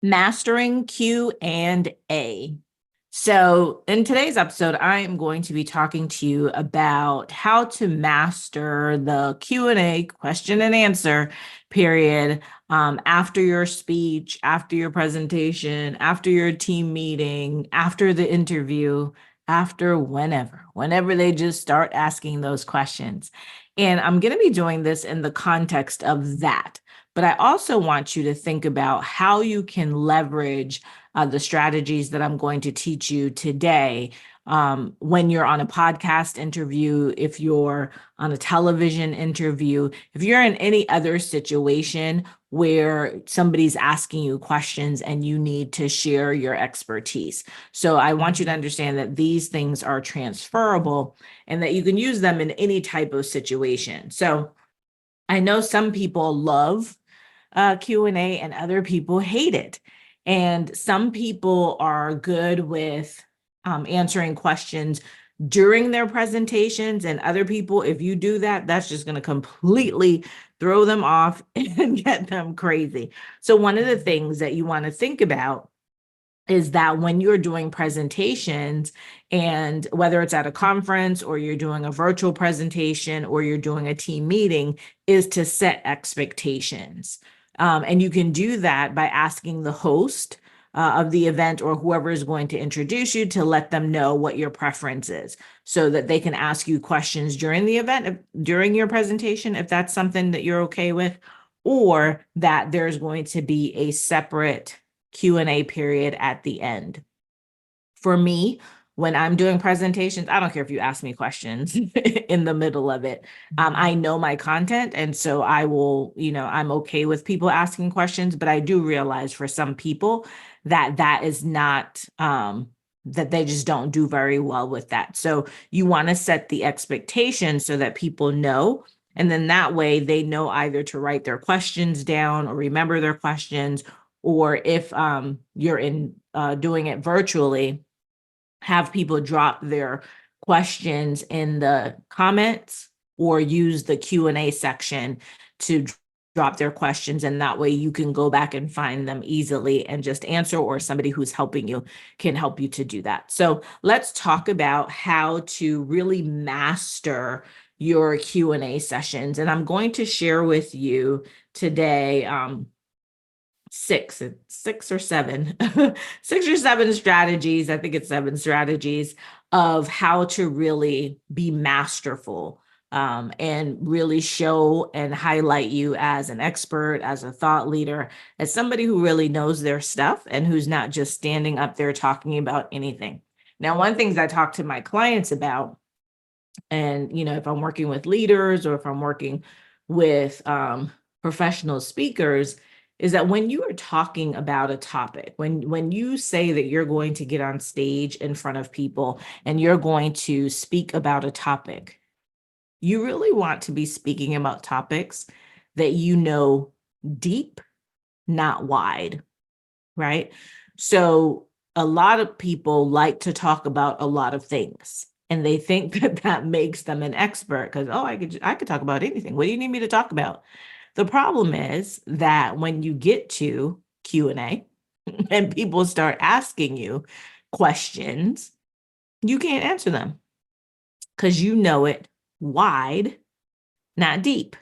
Mastering Q&A. So in today's episode, I am going to be talking to you about how to master the Q&A, question and answer period, after your speech, after your presentation, after your team meeting, after the interview, after whenever they just start asking those questions. And I'm going to be doing this in the context of that. But I also want you to think about how you can leverage the strategies that I'm going to teach you today when you're on a podcast interview, if you're on a television interview, if you're in any other situation where somebody's asking you questions and you need to share your expertise. So I want you to understand that these things are transferable and that you can use them in any type of situation. So I know some people love Q&A and other people hate it. And some people are good with answering questions during their presentations, and other people, if you do that, that's just going to completely throw them off and get them crazy. So one of the things that you want to think about is that when you're doing presentations, and whether it's at a conference or you're doing a virtual presentation or you're doing a team meeting, is to set expectations. And you can do that by asking the host of the event or whoever is going to introduce you to let them know what your preference is so that they can ask you questions during the event, during your presentation, if that's something that you're okay with, or that there's going to be a separate Q&A period at the end. For me, when I'm doing presentations, I don't care if you ask me questions in the middle of it. I know my content. And so I will, I'm okay with people asking questions, but I do realize for some people that is not, that they just don't do very well with that. So you want to set the expectation so that people know. And then that way they know either to write their questions down or remember their questions, or if you're doing it virtually, have people drop their questions in the comments or use the Q&A section to drop their questions. And that way you can go back and find them easily and just answer, or somebody who's helping you can help you to do that. So let's talk about how to really master your Q&A sessions. And I'm going to share with you today six or seven strategies. I think it's 7 strategies of how to really be masterful, and really show and highlight you as an expert, as a thought leader, as somebody who really knows their stuff and who's not just standing up there talking about anything. Now, one of the things I talk to my clients about, and if I'm working with leaders or if I'm working with professional speakers, is that when you are talking about a topic, when you say that you're going to get on stage in front of people and you're going to speak about a topic, you really want to be speaking about topics that you know deep, not wide, right? So a lot of people like to talk about a lot of things, and they think that that makes them an expert because, oh, I could talk about anything. What do you need me to talk about? The problem is that when you get to Q&A and people start asking you questions, you can't answer them because you know it wide, not deep.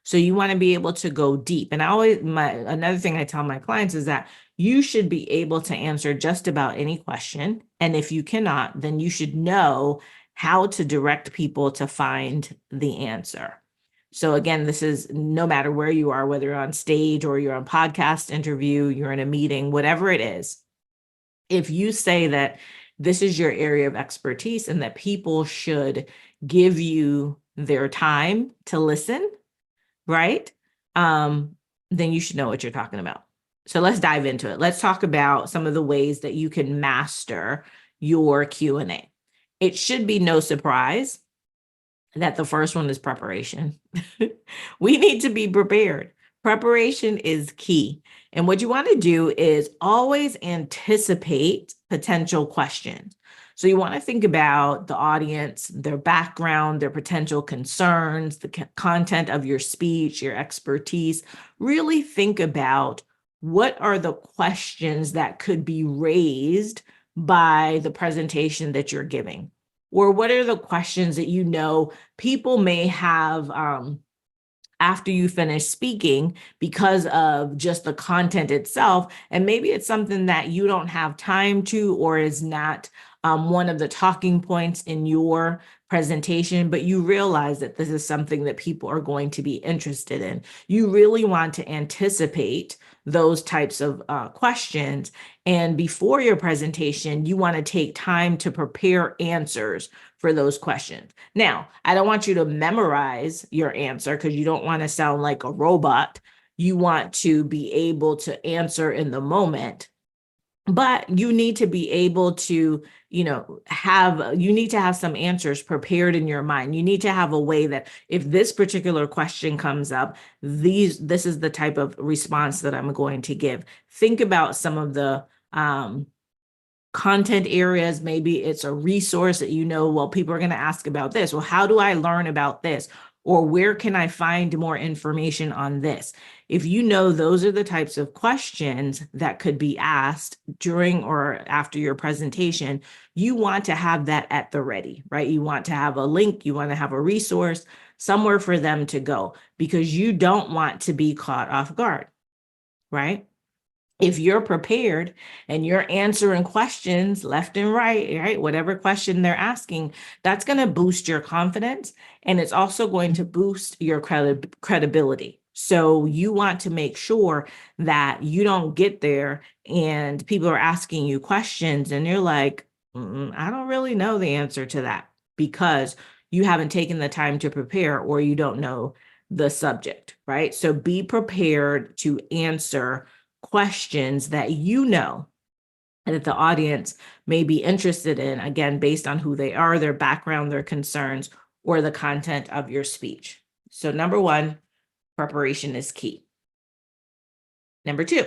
So you want to be able to go deep. And another thing I tell my clients is that you should be able to answer just about any question. And if you cannot, then you should know how to direct people to find the answer. So again, this is no matter where you are, whether you're on stage or you're on podcast interview, you're in a meeting, whatever it is. If you say that this is your area of expertise and that people should give you their time to listen, right? Then you should know what you're talking about. So let's dive into it. Let's talk about some of the ways that you can master your Q&A. It should be no surprise that the first one is preparation. We need to be prepared. Preparation is key. And what you want to do is always anticipate potential questions. So you want to think about the audience, their background, their potential concerns, the content of your speech, your expertise. Really think about what are the questions that could be raised by the presentation that you're giving? Or what are the questions that you know people may have after you finish speaking because of just the content itself? And maybe it's something that you don't have time to, or is not one of the talking points in your presentation, but you realize that this is something that people are going to be interested in. You really want to anticipate those types of questions. And before your presentation, you want to take time to prepare answers for those questions. Now, I don't want you to memorize your answer because you don't want to sound like a robot. You want to be able to answer in the moment, but you need to be able to, you need to have some answers prepared in your mind. You need to have a way that if this particular question comes up, this is the type of response that I'm going to give. Think about some of the content areas. Maybe it's a resource that well, people are going to ask about this. Well, how do I learn about this? Or where can I find more information on this? If you know those are the types of questions that could be asked during or after your presentation, you want to have that at the ready, right? You want to have a link, you want to have a resource somewhere for them to go, because you don't want to be caught off guard, right? If you're prepared and you're answering questions left and right, whatever question they're asking, that's going to boost your confidence, and it's also going to boost your credibility. So you want to make sure that you don't get there and people are asking you questions and you're like, I don't really know the answer to that, because you haven't taken the time to prepare or you don't know the subject, right? So be prepared to answer questions that and that the audience may be interested in, again, based on who they are, their background, their concerns, or the content of your speech. So number one, preparation is key. Number two,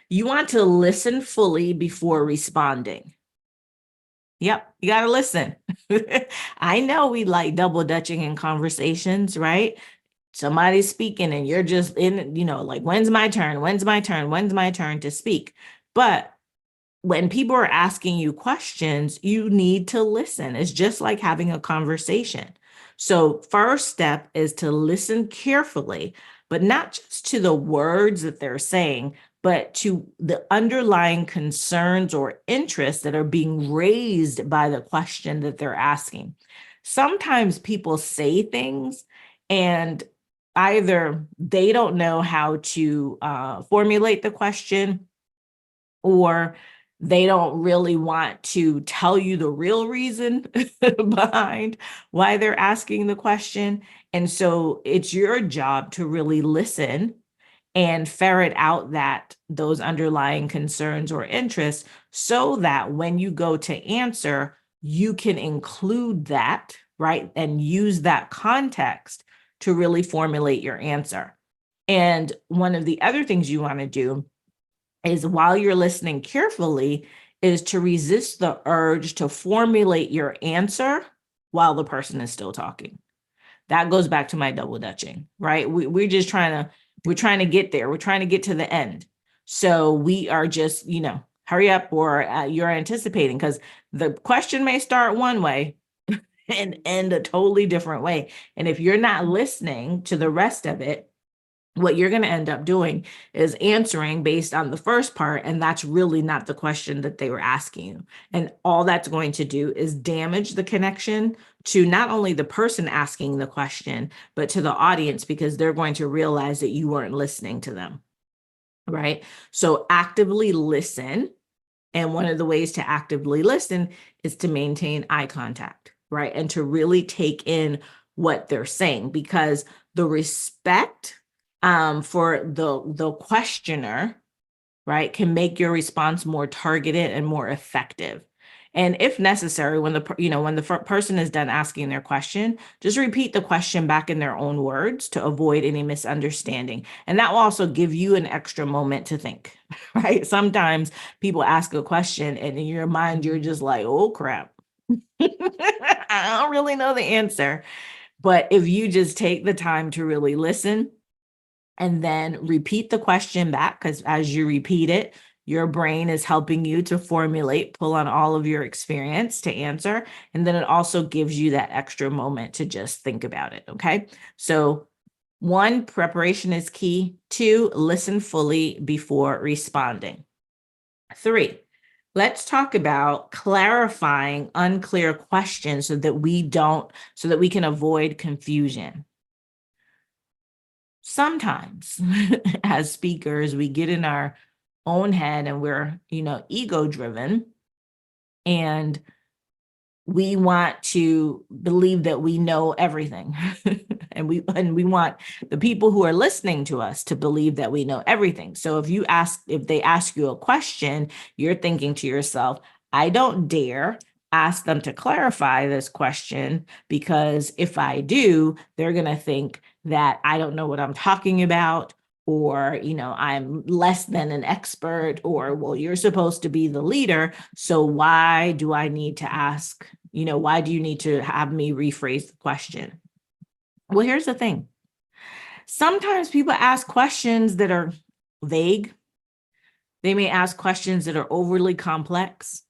you want to listen fully before responding. Yep, you got to listen. I know we like double dutching in conversations, right? Somebody's speaking and you're just in, like, when's my turn? When's my turn? When's my turn to speak? But when people are asking you questions, you need to listen. It's just like having a conversation. So first step is to listen carefully, but not just to the words that they're saying, but to the underlying concerns or interests that are being raised by the question that they're asking. Sometimes people say things and either they don't know how to formulate the question, or they don't really want to tell you the real reason behind why they're asking the question. And so it's your job to really listen and ferret out those underlying concerns or interests, so that when you go to answer, you can include that, right? And use that context to really formulate your answer. And one of the other things you want to do is, while you're listening carefully, is to resist the urge to formulate your answer while the person is still talking. That goes back to my double dutching, right? We're trying to get there. We're trying to get to the end. So we are just, hurry up, or you're anticipating, because the question may start one way and end a totally different way. And if you're not listening to the rest of it, what you're going to end up doing is answering based on the first part, and that's really not the question that they were asking you. And all that's going to do is damage the connection to not only the person asking the question, but to the audience, because they're going to realize that you weren't listening to them, right? So actively listen. And one of the ways to actively listen is to maintain eye contact, right? And to really take in what they're saying, because the respect for the questioner, right, can make your response more targeted and more effective. And if necessary, when the person is done asking their question, just repeat the question back in their own words to avoid any misunderstanding. And that will also give you an extra moment to think, right? Sometimes people ask a question and in your mind, you're just like, oh crap, I don't really know the answer. But if you just take the time to really listen and then repeat the question back, because as you repeat it, your brain is helping you to formulate, pull on all of your experience to answer. And then it also gives you that extra moment to just think about it. Okay. So 1, preparation is key. 2, listen fully before responding. 3, let's talk about clarifying unclear questions so that we can avoid confusion. Sometimes as speakers, we get in our own head and we're, ego driven, and we want to believe that we know everything. and we want the people who are listening to us to believe that we know everything. So if they ask you a question, you're thinking to yourself, I don't dare ask them to clarify this question, because if I do, they're going to think that I don't know what I'm talking about, or, I'm less than an expert, or, well, you're supposed to be the leader. So why do I need to ask? Why do you need to have me rephrase the question? Well, here's the thing. Sometimes people ask questions that are vague. They may ask questions that are overly complex.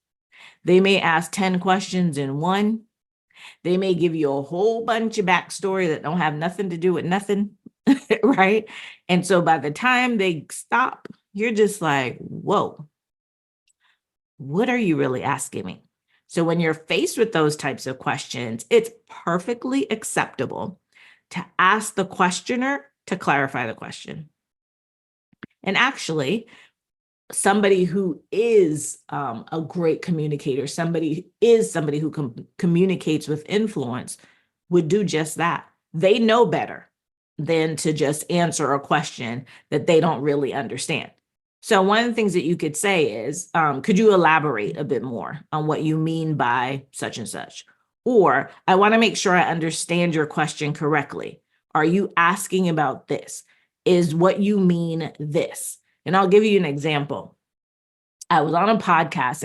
They may ask 10 questions in one. They may give you a whole bunch of backstory that don't have nothing to do with nothing, right? And so by the time they stop, you're just like, whoa, what are you really asking me? So when you're faced with those types of questions, it's perfectly acceptable to ask the questioner to clarify the question. And actually, somebody who is a great communicator, somebody who communicates with influence, would do just that. They know better than to just answer a question that they don't really understand. So one of the things that you could say is, could you elaborate a bit more on what you mean by such and such? Or, I want to make sure I understand your question correctly. Are you asking about this? Is what you mean this? And I'll give you an example. I was on a podcast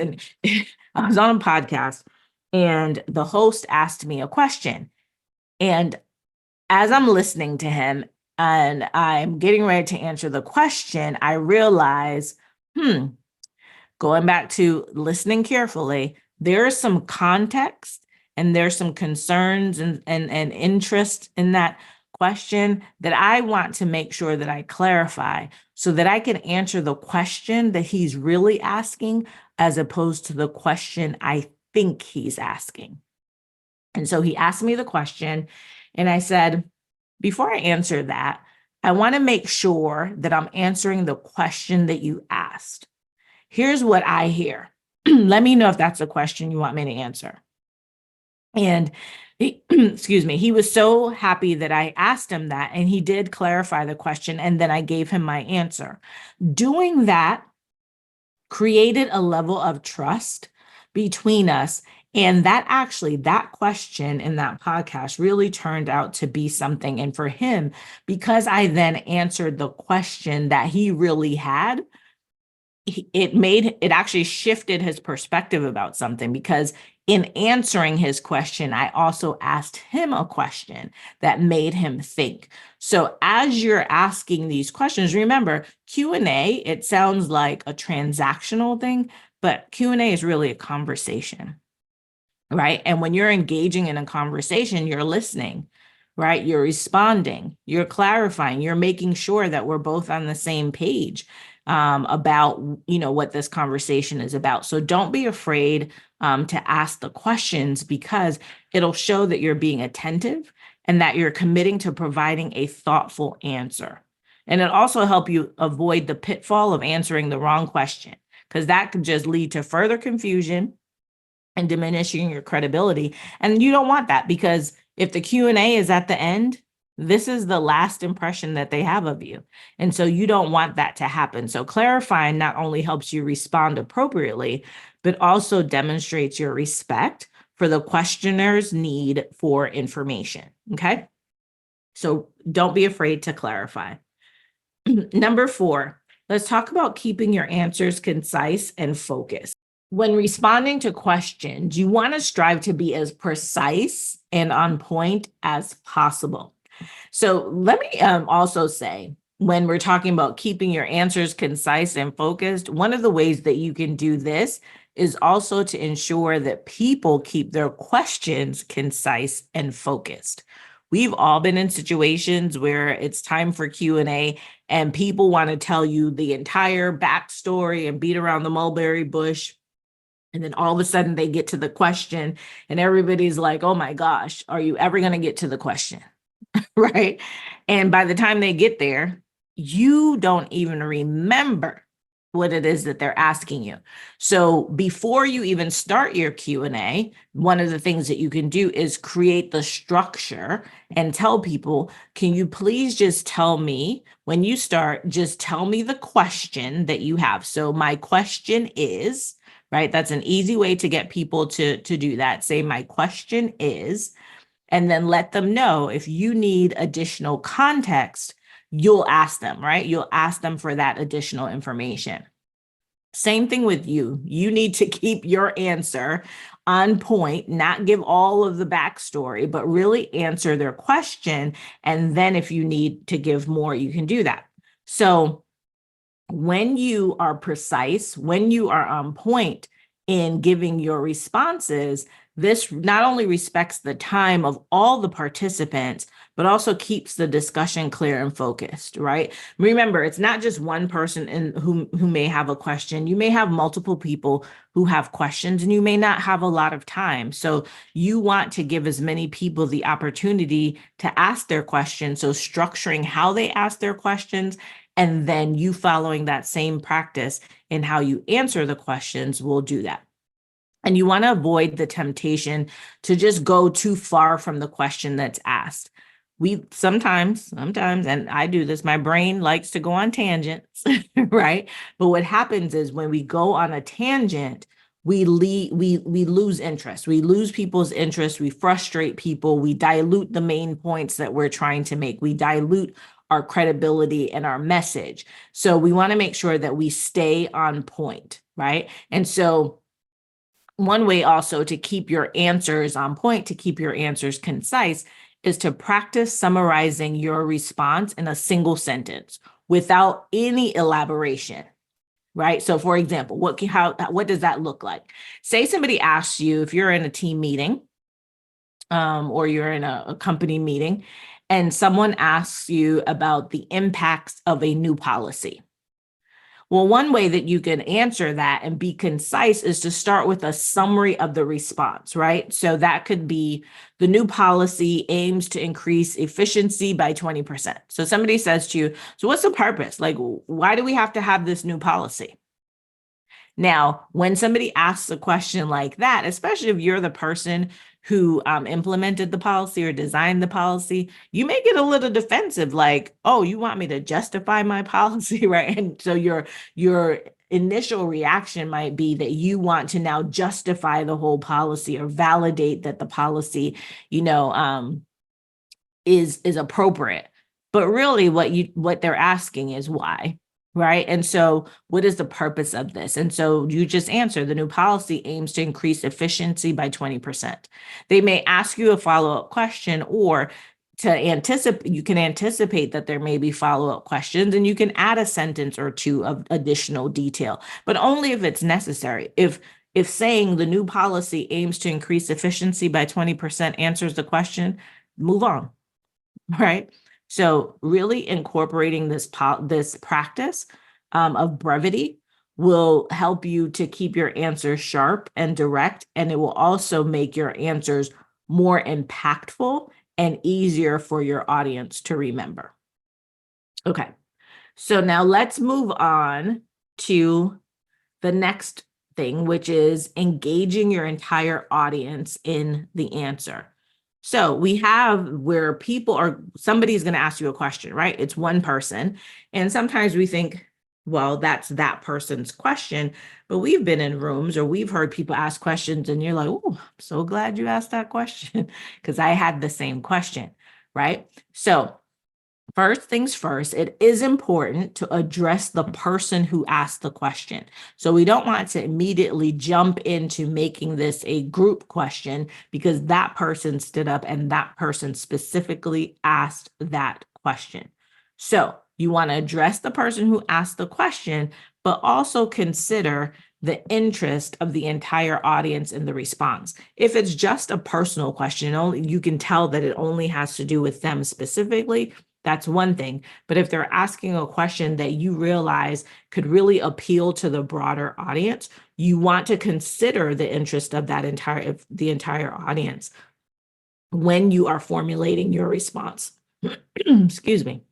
and the host asked me a question. And as I'm listening to him and I'm getting ready to answer the question, I realize, going back to listening carefully, there is some context and there's some concerns and interest in that question that I want to make sure that I clarify so that I can answer the question that he's really asking, as opposed to the question I think he's asking. And so he asked me the question, and I said, before I answer that, I want to make sure that I'm answering the question that you asked. Here's what I hear. Let me know if that's a question you want me to answer. And he was so happy that I asked him that, and he did clarify the question, and then I gave him my answer. Doing that created a level of trust between us. And that question in that podcast really turned out to be something. And for him, because I then answered the question that he really had, it actually shifted his perspective about something, because in answering his question, I also asked him a question that made him think. So as you're asking these questions, remember, Q&A, it sounds like a transactional thing, but Q&A is really a conversation, right? And when you're engaging in a conversation, you're listening, right? You're responding, you're clarifying, you're making sure that we're both on the same page about, what this conversation is about. So don't be afraid to ask the questions, because it'll show that you're being attentive and that you're committing to providing a thoughtful answer. And it'll also help you avoid the pitfall of answering the wrong question, because that could just lead to further confusion and diminishing your credibility. And you don't want that, because if the Q&A is at the end, this is the last impression that they have of you. And so you don't want that to happen. So clarifying not only helps you respond appropriately, but also demonstrates your respect for the questioner's need for information. Okay. So don't be afraid to clarify. Number 4, let's talk about keeping your answers concise and focused. When responding to questions, you want to strive to be as precise and on point as possible. So let me also say, when we're talking about keeping your answers concise and focused, one of the ways that you can do this is also to ensure that people keep their questions concise and focused. We've all been in situations where it's time for Q&A and people want to tell you the entire backstory and beat around the mulberry bush. And then all of a sudden they get to the question and everybody's like, oh my gosh, are you ever going to get to the question? Right? And by the time they get there, you don't even remember what it is that they're asking you. So before you even start your Q&A, one of the things that you can do is create the structure and tell people, can you please just tell me when you start, just tell me the question that you have. So my question is, right? That's an easy way to get people to do that. Say, my question is, and then let them know if you need additional context, you'll ask them, right? You'll ask them for that additional information. Same thing with you. You need to keep your answer on point, not give all of the backstory, but really answer their question. And then if you need to give more, you can do that. So when you are precise, when you are on point in giving your responses, this not only respects the time of all the participants, but also keeps the discussion clear and focused, right? Remember, it's not just one person who may have a question. You may have multiple people who have questions and you may not have a lot of time. So you want to give as many people the opportunity to ask their questions. So structuring how they ask their questions and then you following that same practice in how you answer the questions will do that. And you want to avoid the temptation to just go too far from the question that's asked. We sometimes, and I do this, my brain likes to go on tangents, right? But what happens is when we go on a tangent, we lose interest. We lose people's interest. We frustrate people. We dilute the main points that we're trying to make. We dilute our credibility and our message. So we want to make sure that we stay on point, right? And so one way also to keep your answers on point, to keep your answers concise, is to practice summarizing your response in a single sentence without any elaboration, right? So for example, what does that look like? Say somebody asks you, if you're in a team meeting or you're in a company meeting, and someone asks you about the impacts of a new policy. Well, one way that you can answer that and be concise is to start with a summary of the response, right? So that could be the new policy aims to increase efficiency by 20%. So somebody says to you, so what's the purpose? Like, why do we have to have this new policy? Now, when somebody asks a question like that, especially if you're the person who implemented the policy or designed the policy, you may get a little defensive, like, oh, you want me to justify my policy, right? And so your initial reaction might be that you want to now justify the whole policy or validate that the policy, is appropriate. But really what they're asking is why, right? And so what is the purpose of this? And so you just answer, the new policy aims to increase efficiency by 20%. They may ask you a follow-up question, or you can anticipate that there may be follow-up questions, and you can add a sentence or two of additional detail, but only if it's necessary. If saying the new policy aims to increase efficiency by 20% answers the question, move on, right? So really incorporating this practice of brevity will help you to keep your answers sharp and direct, and it will also make your answers more impactful and easier for your audience to remember. Okay, so now let's move on to the next thing, which is engaging your entire audience in the answer. So we have where somebody's going to ask you a question, right? It's one person. And sometimes we think, well, that's that person's question. But we've been in rooms or we've heard people ask questions and you're like, oh, I'm so glad you asked that question because I had the same question, right? So first things first, it is important to address the person who asked the question. So we don't want to immediately jump into making this a group question because that person stood up and that person specifically asked that question. So You want to address the person who asked the question, but also consider the interest of the entire audience in the response. If it's just a personal question, you can tell that it only has to do with them specifically. That's one thing. But if they're asking a question that you realize could really appeal to the broader audience, you want to consider the interest of the entire audience when you are formulating your response. Excuse me.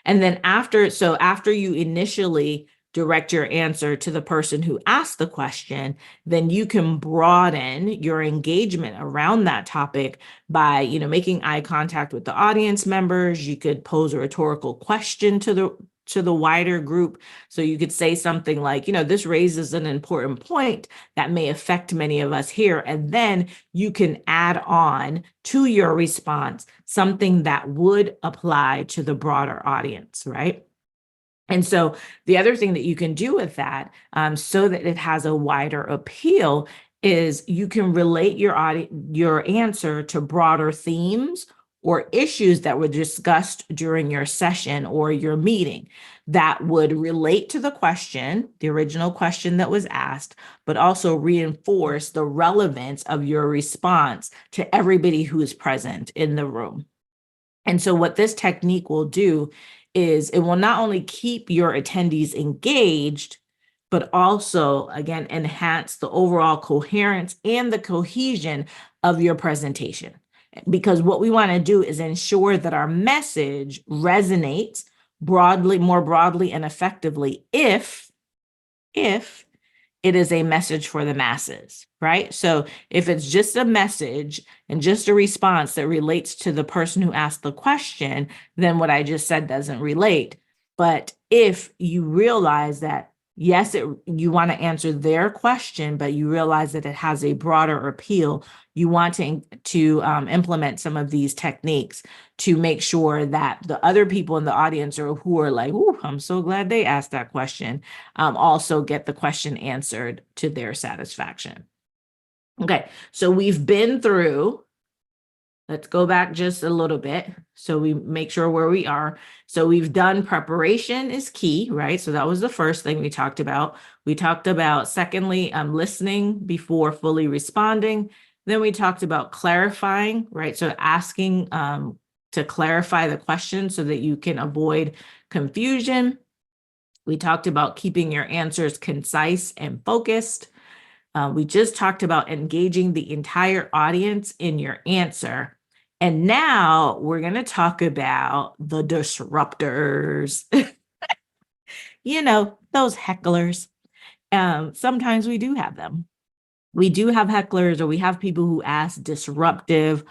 And then after you initially direct your answer to the person who asked the question, then you can broaden your engagement around that topic by, making eye contact with the audience members. You could pose a rhetorical question to the wider group. So you could say something like, this raises an important point that may affect many of us here. And then you can add on to your response something that would apply to the broader audience, right? And so the other thing that you can do with that, so that it has a wider appeal, is you can relate your answer to broader themes or issues that were discussed during your session or your meeting that would relate to the question, the original question that was asked, but also reinforce the relevance of your response to everybody who is present in the room. And so what this technique will do is it will not only keep your attendees engaged, but also, again, enhance the overall coherence and the cohesion of your presentation. Because what we want to do is ensure that our message resonates more broadly and effectively if it is a message for the masses, right? So if it's just a message and just a response that relates to the person who asked the question, then what I just said doesn't relate. But if you realize that, yes, you want to answer their question, but you realize that it has a broader appeal, you want to implement some of these techniques to make sure that the other people in the audience who are like, "Ooh, I'm so glad they asked that question," also get the question answered to their satisfaction. Okay, so we've been through. Let's go back just a little bit so we make sure where we are. So we've done preparation is key, right? So that was the first thing we talked about. We talked about, secondly, listening before fully responding. Then we talked about clarifying, right? So asking to clarify the question so that you can avoid confusion. We talked about keeping your answers concise and focused. We just talked about engaging the entire audience in your answer. And now we're going to talk about the disruptors. Those hecklers. Sometimes we do have them. We do have hecklers, or we have people who ask disruptive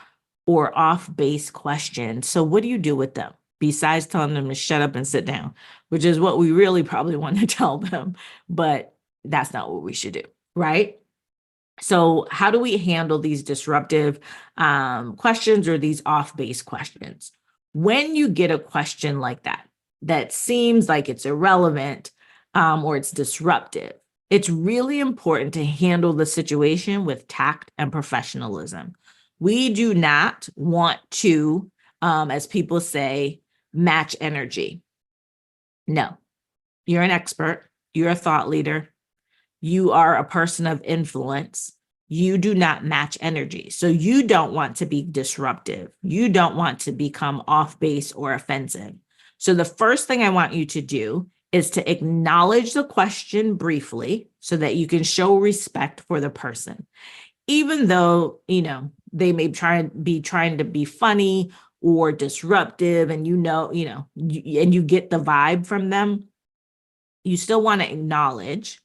or off-base questions. So what do you do with them besides telling them to shut up and sit down, which is what we really probably want to tell them, but that's not what we should do, right? So how do we handle these disruptive questions or these off-base questions? When you get a question like that seems like it's irrelevant or it's disruptive, it's really important to handle the situation with tact and professionalism. We do not want to, as people say, match energy. No, you're an expert, you're a thought leader, you are a person of influence. You do not match energy. So you don't want to be disruptive. You don't want to become off base or offensive. So the first thing I want you to do is to acknowledge the question briefly so that you can show respect for the person. Even though, they may be trying to be funny or disruptive, and and you get the vibe from them, you still want to acknowledge,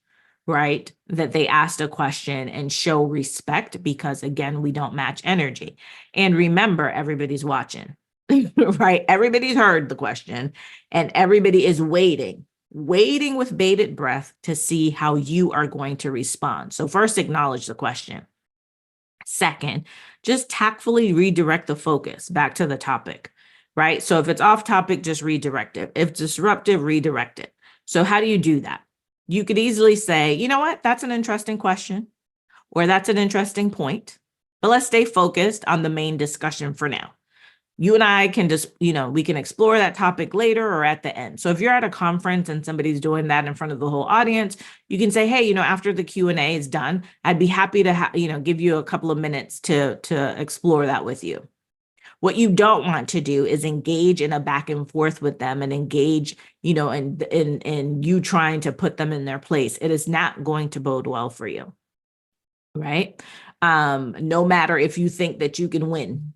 right, that they asked a question and show respect, because again, we don't match energy. And remember, everybody's watching, right? Everybody's heard the question and everybody is waiting with bated breath to see how you are going to respond. So first, acknowledge the question. Second, just tactfully redirect the focus back to the topic, right? So if it's off topic, just redirect it. If disruptive, redirect it. So how do you do that? You could easily say, you know what, that's an interesting question, or that's an interesting point, but let's stay focused on the main discussion for now. You and I can just, we can explore that topic later or at the end. So if you're at a conference and somebody's doing that in front of the whole audience, you can say, hey, after the Q&A is done, I'd be happy to give you a couple of minutes to explore that with you. What you don't want to do is engage in a back and forth with them and engage, in you trying to put them in their place. It is not going to bode well for you. Right? No matter if you think that you can win,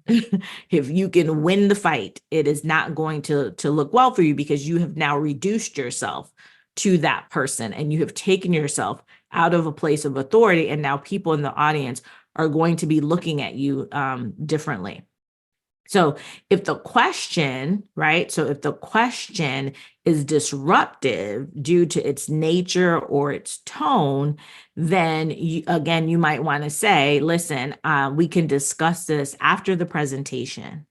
if you can win the fight, it is not going to look well for you, because you have now reduced yourself to that person and you have taken yourself out of a place of authority. And now people in the audience are going to be looking at you differently. So if the question, right? So if the question is disruptive due to its nature or its tone, then you might want to say, listen, we can discuss this after the presentation.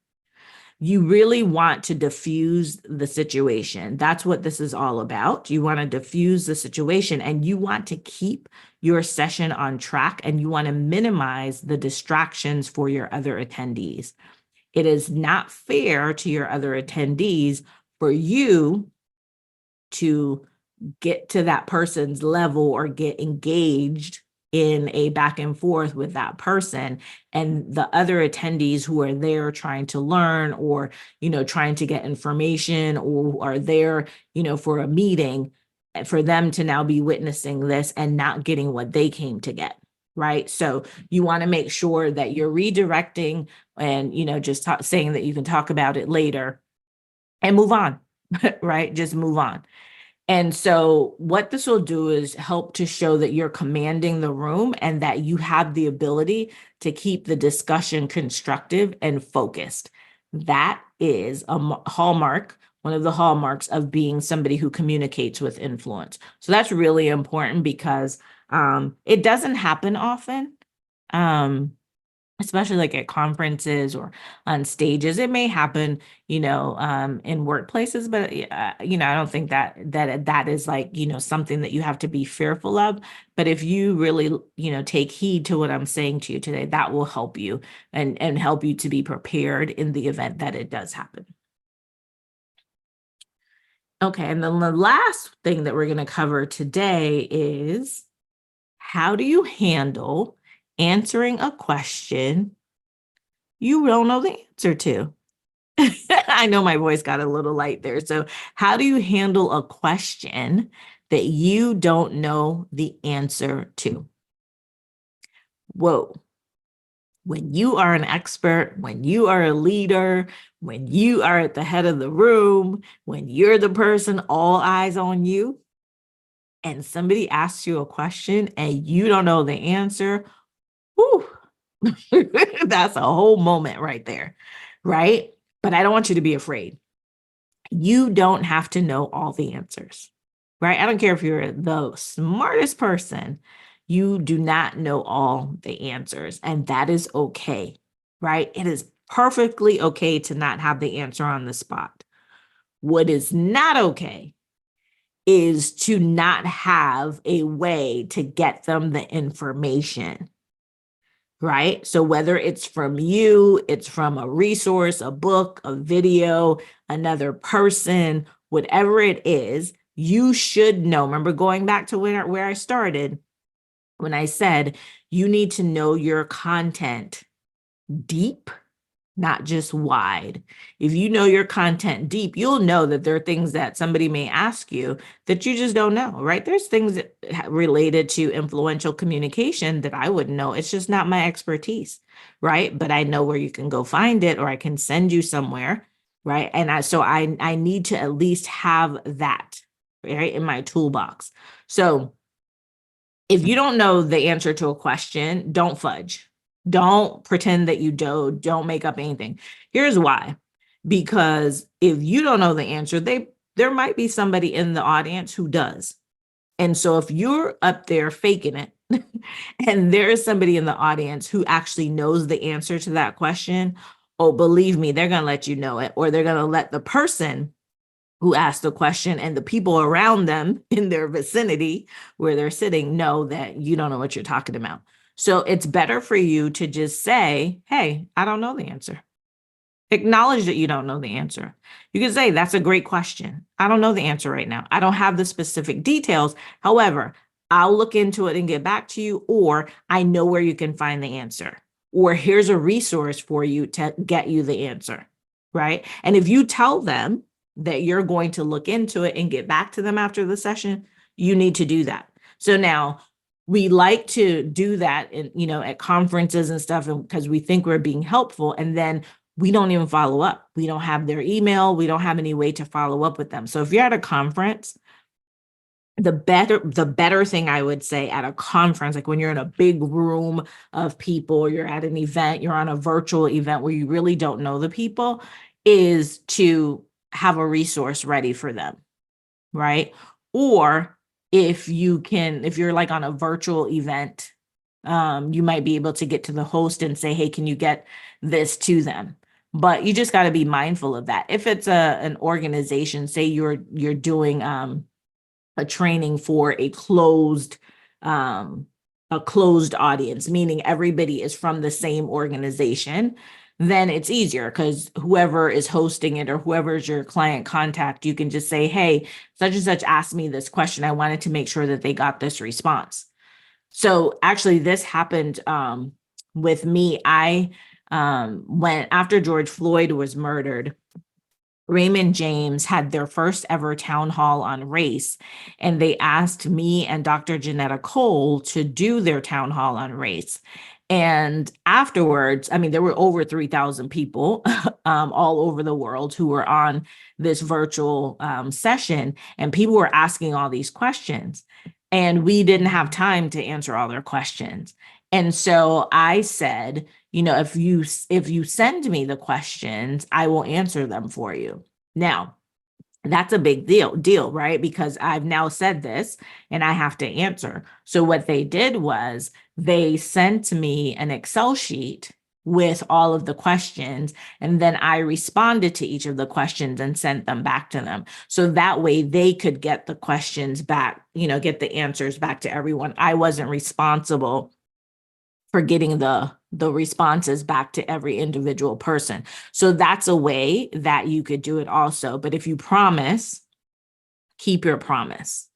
You really want to diffuse the situation. That's what this is all about. You want to diffuse the situation and you want to keep your session on track and you want to minimize the distractions for your other attendees. It is not fair to your other attendees for you to get to that person's level or get engaged in a back and forth with that person, and the other attendees who are there trying to learn or, trying to get information or are there, for a meeting, for them to now be witnessing this and not getting what they came to get. Right. So you want to make sure that you're redirecting and, just saying that you can talk about it later and move on. Right. Just move on. And so what this will do is help to show that you're commanding the room and that you have the ability to keep the discussion constructive and focused. That is a hallmark, one of the hallmarks of being somebody who communicates with influence. So that's really important because it doesn't happen often, especially like at conferences or on stages. It may happen, in workplaces, but I don't think that is like, something that you have to be fearful of. But if you really, take heed to what I'm saying to you today, that will help you and help you to be prepared in the event that it does happen. Okay, and then the last thing that we're going to cover today is, how do you handle answering a question you don't know the answer to? I know my voice got a little light there. So how do you handle a question that you don't know the answer to? Whoa. When you are an expert, when you are a leader, when you are at the head of the room, when you're the person, all eyes on you, and somebody asks you a question and you don't know the answer, whew, that's a whole moment right there, right? But I don't want you to be afraid. You don't have to know all the answers, right? I don't care if you're the smartest person. You do not know all the answers, and that is okay, right? It is perfectly okay to not have the answer on the spot. What is not okay is to not have a way to get them the information, right? So whether it's from you, it's from a resource, a book, a video, another person, whatever it is, you should know. Remember going back to where I started when I said you need to know your content deep, not just wide. If you know your content deep, you'll know that there are things that somebody may ask you that you just don't know, right? There's things related to influential communication that I wouldn't know. It's just not my expertise, right? But I know where you can go find it, or I can send you somewhere, right? And I need to at least have that, right, in my toolbox. So if you don't know the answer to a question, don't fudge. Don't pretend that you do. Don't make up anything. Here's why. Because if you don't know the answer, there might be somebody in the audience who does. And so if you're up there faking it, and there is somebody in the audience who actually knows the answer to that question, oh, believe me, they're going to let you know it, or they're going to let the person who asked the question and the people around them in their vicinity where they're sitting know that you don't know what you're talking about. So it's better for you to just say, hey, I don't know the answer. Acknowledge that you don't know the answer. You can say, that's a great question. I don't know the answer right now. I don't have the specific details. However, I'll look into it and get back to you, or I know where you can find the answer, or here's a resource for you to get you the answer, right? And if you tell them that you're going to look into it and get back to them after the session, you need to do that. So now we like to do that in, at conferences and stuff, because we think we're being helpful, and then we don't even follow up. We don't have their email. We don't have any way to follow up with them. So if you're at a conference, the better thing I would say at a conference, like when you're in a big room of people, you're at an event, you're on a virtual event where you really don't know the people, is to have a resource ready for them, right? Or if you're like on a virtual event, you might be able to get to the host and say, hey, can you get this to them? But you just got to be mindful of that. If it's an organization, say you're doing a training for a closed audience, meaning everybody is from the same organization, then it's easier because whoever is hosting it or whoever is your client contact, you can just say, hey, such and such asked me this question. I wanted to make sure that they got this response. So actually this happened with me. I when after George Floyd was murdered, Raymond James had their first ever town hall on race, and they asked me and Dr. Janetta Cole to do their town hall on race. And afterwards, I mean, there were over 3,000 people all over the world who were on this virtual session, and people were asking all these questions. And we didn't have time to answer all their questions. And so I said, if you send me the questions, I will answer them for you. Now, that's a big deal, right? Because I've now said this and I have to answer. So what they did was they sent me an Excel sheet with all of the questions, and then I responded to each of the questions and sent them back to them. So that way they could get the questions back, get the answers back to everyone. I wasn't responsible for getting the responses back to every individual person. So that's a way that you could do it also. But if you promise, keep your promise.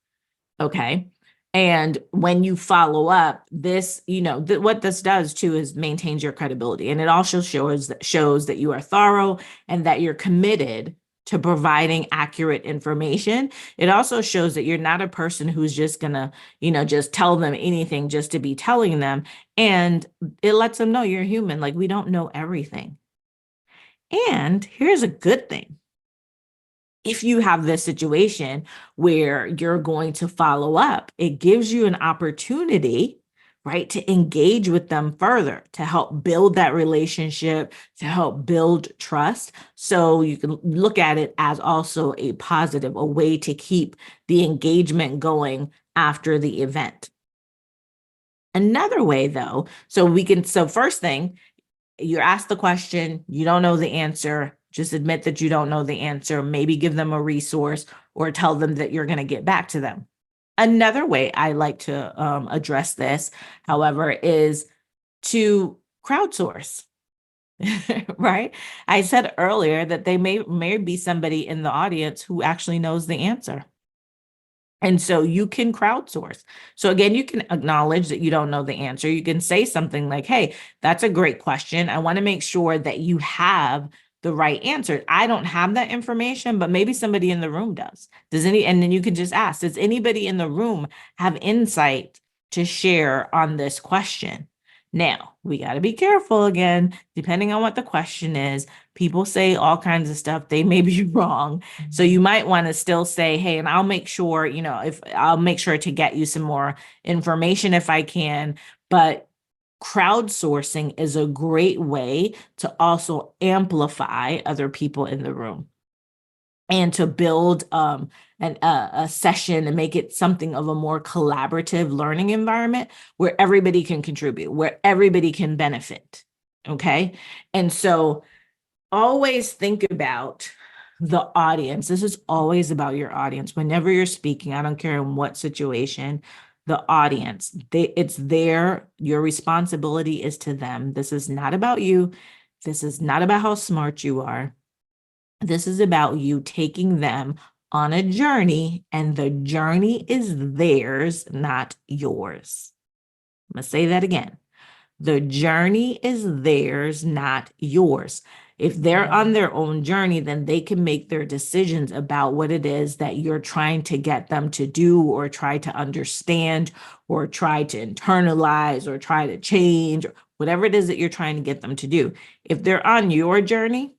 Okay. And when you follow up, this, what this does too is maintains your credibility. And it also shows that you are thorough and that you're committed to providing accurate information. It also shows that you're not a person who's just gonna, just tell them anything just to be telling them. And it lets them know you're human. Like, we don't know everything. And here's a good thing. If you have this situation where you're going to follow up, it gives you an opportunity, right, to engage with them further, to help build that relationship, to help build trust. So you can look at it as also a positive, a way to keep the engagement going after the event. Another way, though, so first thing, you're asked the question, you don't know the answer, just admit that you don't know the answer, maybe give them a resource or tell them that you're going to get back to them. Another way I like to address this, however, is to crowdsource, right? I said earlier that they may be somebody in the audience who actually knows the answer. And so you can crowdsource. So again, you can acknowledge that you don't know the answer. You can say something like, hey, that's a great question. I want to make sure that you have the right answer. I don't have that information, but maybe somebody in the room does. And then you can just ask, does anybody in the room have insight to share on this question? Now, we got to be careful again, depending on what the question is. People say all kinds of stuff. They may be wrong. So you might want to still say, hey, and I'll make sure, if I'll make sure to get you some more information if I can. But crowdsourcing is a great way to also amplify other people in the room and to build a session and make it something of a more collaborative learning environment where everybody can contribute, where everybody can benefit. Okay. And so always think about the audience. This is always about your audience. Whenever you're speaking, I don't care in what situation, the audience, your responsibility is to them. This is not about you. This is not about how smart you are. This is about you taking them on a journey, and the journey is theirs, not yours. I'm going to say that again. The journey is theirs, not yours. If they're on their own journey, then they can make their decisions about what it is that you're trying to get them to do, or try to understand, or try to internalize, or try to change, or whatever it is that you're trying to get them to do. If they're on your journey,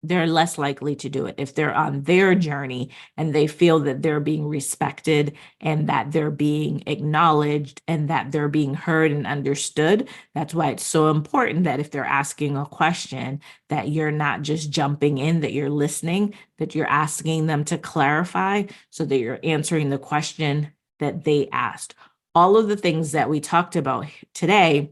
they're less likely to do it. If they're on their journey and they feel that they're being respected, and that they're being acknowledged, and that they're being heard and understood, that's why it's so important that if they're asking a question, that you're not just jumping in, that you're listening, that you're asking them to clarify, so that you're answering the question that they asked. All of the things that we talked about today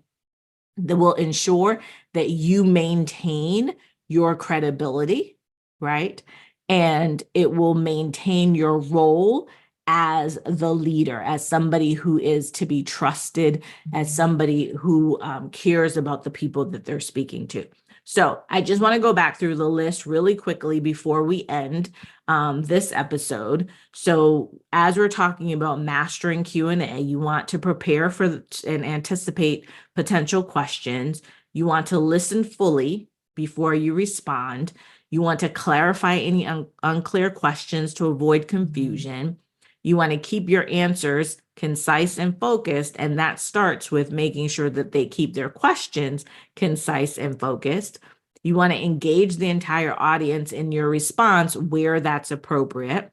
that will ensure that you maintain your credibility, right? And it will maintain your role as the leader, as somebody who is to be trusted, as somebody who cares about the people that they're speaking to. So I just want to go back through the list really quickly before we end this episode. So as we're talking about mastering Q&A, you want to prepare for and anticipate potential questions. You want to listen fully before you respond. You want to clarify any unclear questions to avoid confusion. You want to keep your answers concise and focused, and that starts with making sure that they keep their questions concise and focused. You want to engage the entire audience in your response where that's appropriate.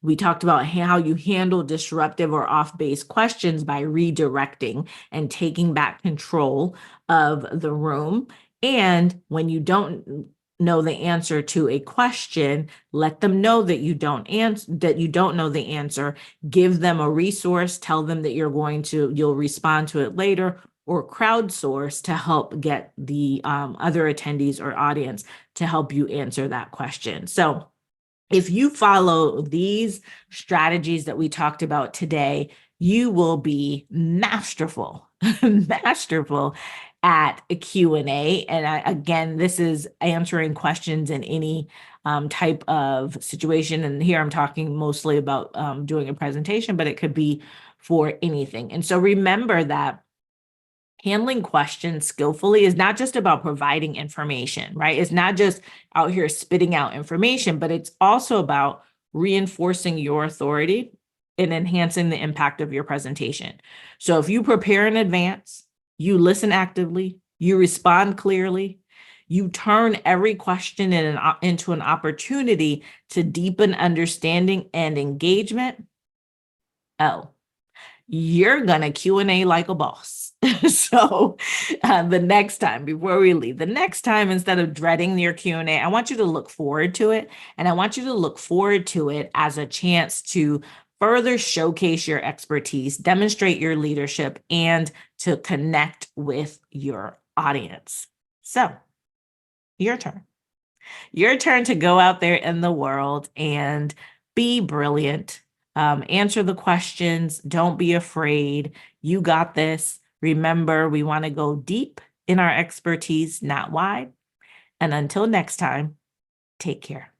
We talked about how you handle disruptive or off-base questions by redirecting and taking back control of the room. And when you don't know the answer to a question, let them know that you don't know the answer. Give them a resource, tell them that you'll respond to it later, or crowdsource to help get the other attendees or audience to help you answer that question. So if you follow these strategies that we talked about today, you will be masterful, masterful at a Q&A. And again, this is answering questions in any type of situation. And here I'm talking mostly about doing a presentation, but it could be for anything. And so remember that handling questions skillfully is not just about providing information, right? It's not just out here spitting out information, but it's also about reinforcing your authority and enhancing the impact of your presentation. So if you prepare in advance, you listen actively, you respond clearly, you turn every question into an opportunity to deepen understanding and engagement, you're gonna Q&A like a boss. So the next time, before we leave, the next time, instead of dreading your Q&A, I want you to look forward to it. And I want you to look forward to it as a chance to further showcase your expertise, demonstrate your leadership, and to connect with your audience. So your turn. Your turn to go out there in the world and be brilliant. Answer the questions. Don't be afraid. You got this. Remember, we want to go deep in our expertise, not wide. And until next time, take care.